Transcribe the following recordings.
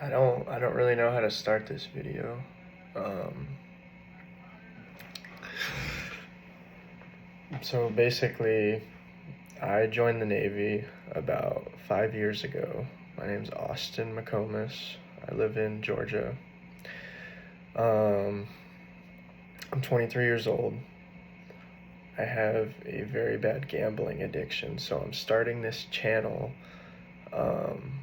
I don't really know how to start this video. Um, so basically, I joined the Navy about 5 years ago. My name's Austin McComas. I live in Georgia. Um, I'm 23 years old. I have a very bad gambling addiction, so I'm starting this channel um,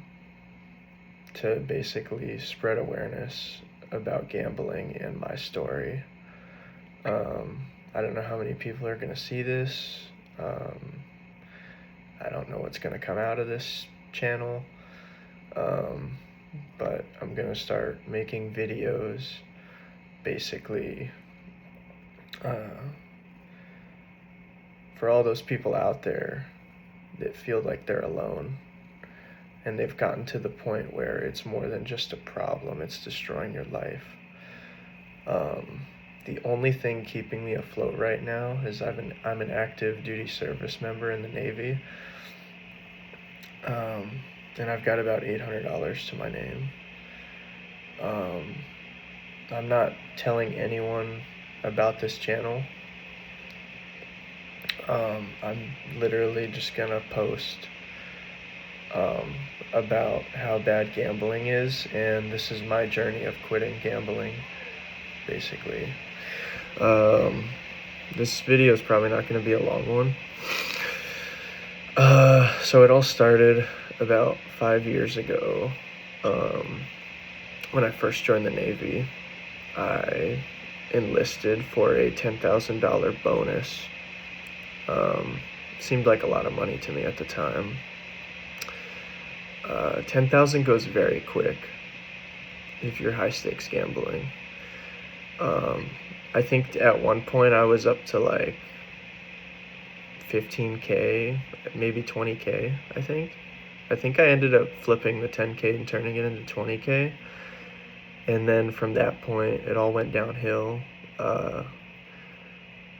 to basically spread awareness about gambling and my story. I don't know how many people are going to see this. Um, I don't know what's going to come out of this channel. Um, but I'm going to start making videos basically uh, for all those people out there that feel like they're alone and they've gotten to the point where it's more than just a problem, it's destroying your life. Um, the only thing keeping me afloat right now is I'm an active duty service member in the Navy, um, and I've got about $800 to my name. Um, I'm not telling anyone about this channel. I'm literally just gonna post um, about how bad gambling is, and this is my journey of quitting gambling, basically. Um, this video is probably not going to be a long one. So it all started about 5 years ago. When I first joined the Navy, I enlisted for a $10,000 bonus. Seemed like a lot of money to me at the time. 10,000 goes very quick if you're high stakes gambling. I think at one point I was up to like 15K, maybe 20K, I think. I think I ended up flipping the 10K and turning it into 20K. And then from that point, it all went downhill. I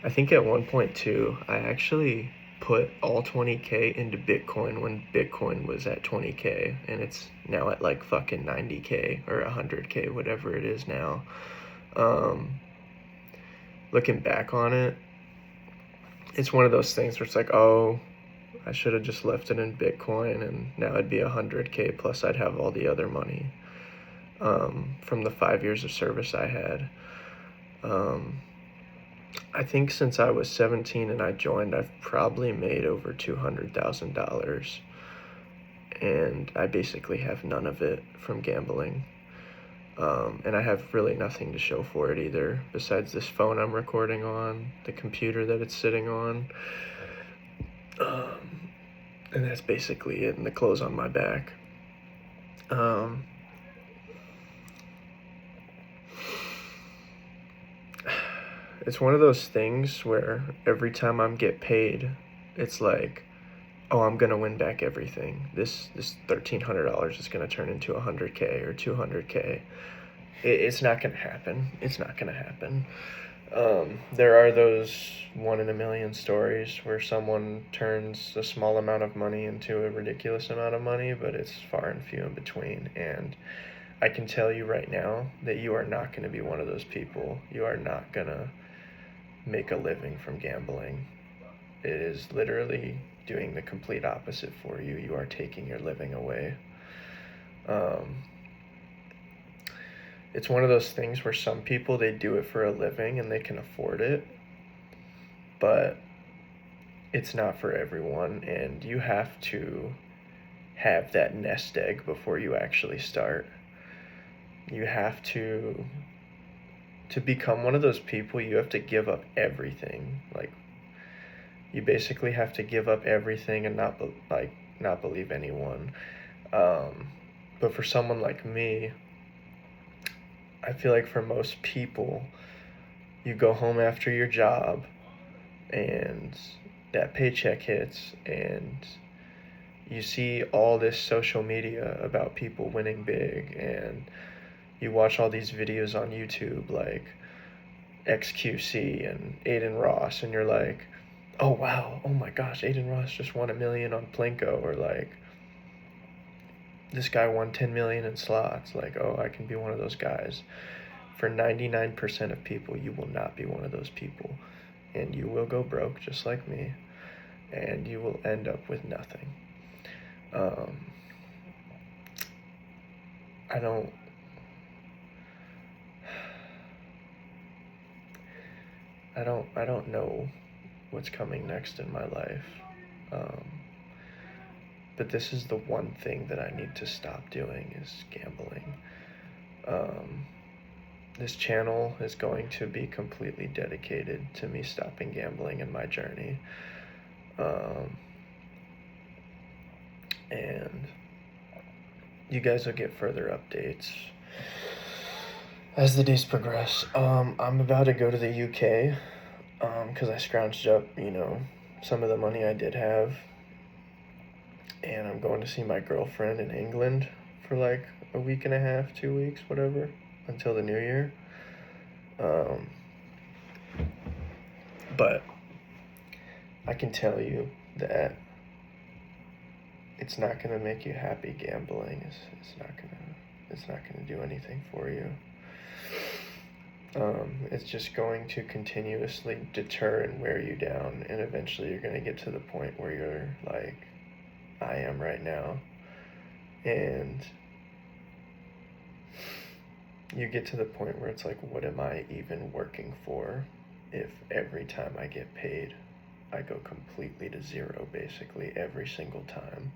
think at one point too, I actually put all 20K into Bitcoin when Bitcoin was at 20K, and it's now at like fucking 90K or 100K, whatever it is now. Looking back on it, it's one of those things where it's like, oh, I should have just left it in Bitcoin, and now it'd be 100K, plus I'd have all the other money from the 5 years of service I had. I think since I was 17 and I joined, I've probably made over $200,000, and I basically have none of it from gambling. And I have really nothing to show for it either, besides this phone I'm recording on, the computer that it's sitting on, and that's basically it, and the clothes on my back. It's one of those things where every time I get paid, it's like, oh, I'm gonna win back everything. This $1,300 is gonna turn into 100K or 200K. It's not gonna happen. It's not gonna happen. There are those 1 in a million stories where someone turns a small amount of money into a ridiculous amount of money, but it's far and few in between. And I can tell you right now that you are not going to be one of those people. You are not going to make a living from gambling. It is literally doing the complete opposite for you. You are taking your living away. It's one of those things where some people, they do it for a living and they can afford it, but it's not for everyone, and you have to have that nest egg before you actually start. You have to become one of those people, you have to give up everything. Like, you basically have to give up everything and not believe anyone. But for someone like me, I feel like for most people, you go home after your job and that paycheck hits, and you see all this social media about people winning big, and you watch all these videos on YouTube like XQC and Aiden Ross, and you're like, oh wow, oh my gosh, Aiden Ross just won $1 million on Plinko, or like this guy won 10 million in slots. Like, oh, I can be one of those guys. For 99% of people, you will not be one of those people. And you will go broke just like me. And you will end up with nothing. I don't know what's coming next in my life. But this is the one thing that I need to stop doing is gambling. This channel is going to be completely dedicated to me stopping gambling in my journey. And you guys will get further updates as the days progress. I'm about to go to the UK because I scrounged up, some of the money I did have. And I'm going to see my girlfriend in England for like a week and a half, 2 weeks, whatever, until the new year. But I can tell you that it's not going to make you happy gambling. It's not going to do anything for you. It's just going to continuously deter and wear you down, and eventually you're going to get to the point where you're like I am right now, and you get to the point where it's like, what am I even working for if every time I get paid I go completely to zero basically every single time,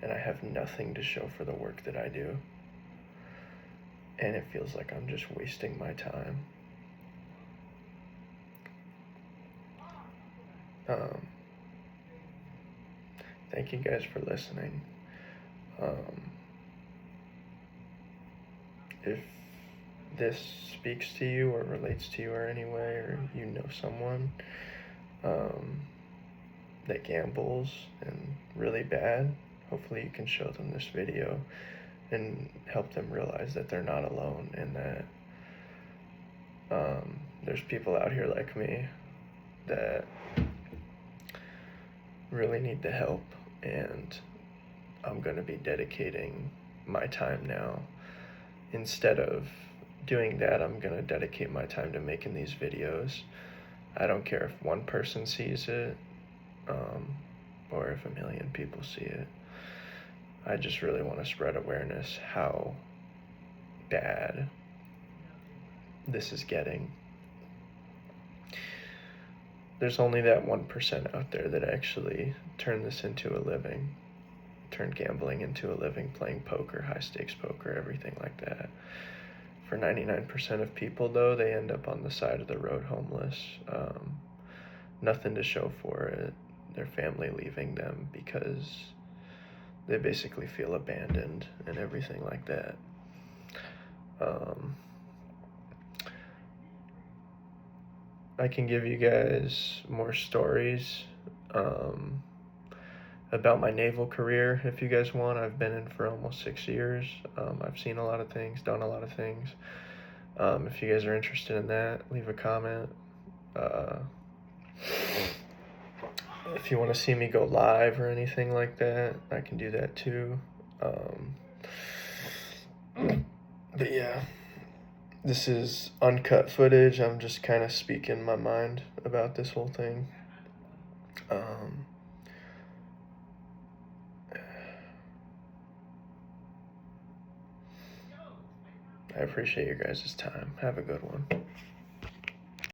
and I have nothing to show for the work that I do, and it feels like I'm just wasting my time. Thank you guys for listening. If this speaks to you or relates to you or any way, or you know someone that gambles and really bad, hopefully you can show them this video and help them realize that they're not alone, and that there's people out here like me that really need the help. And I'm going to be dedicating my time now. Instead of doing that, I'm going to dedicate my time to making these videos. I don't care if one person sees it or if 1 million people see it. I just really want to spread awareness how bad this is getting. There's only that 1% out there that actually turned this into a living, turned gambling into a living, playing poker, high stakes poker, everything like that. For 99% of people, though, they end up on the side of the road homeless. Nothing to show for it. Their family leaving them because they basically feel abandoned and everything like that. I can give you guys more stories about my naval career if you guys want. I've been in for almost 6 years. I've seen a lot of things, done a lot of things. If you guys are interested in that, leave a comment. If you want to see me go live or anything like that, I can do that too. But yeah, this is uncut footage. I'm just kind of speaking my mind about this whole thing. I appreciate your guys' time. Have a good one.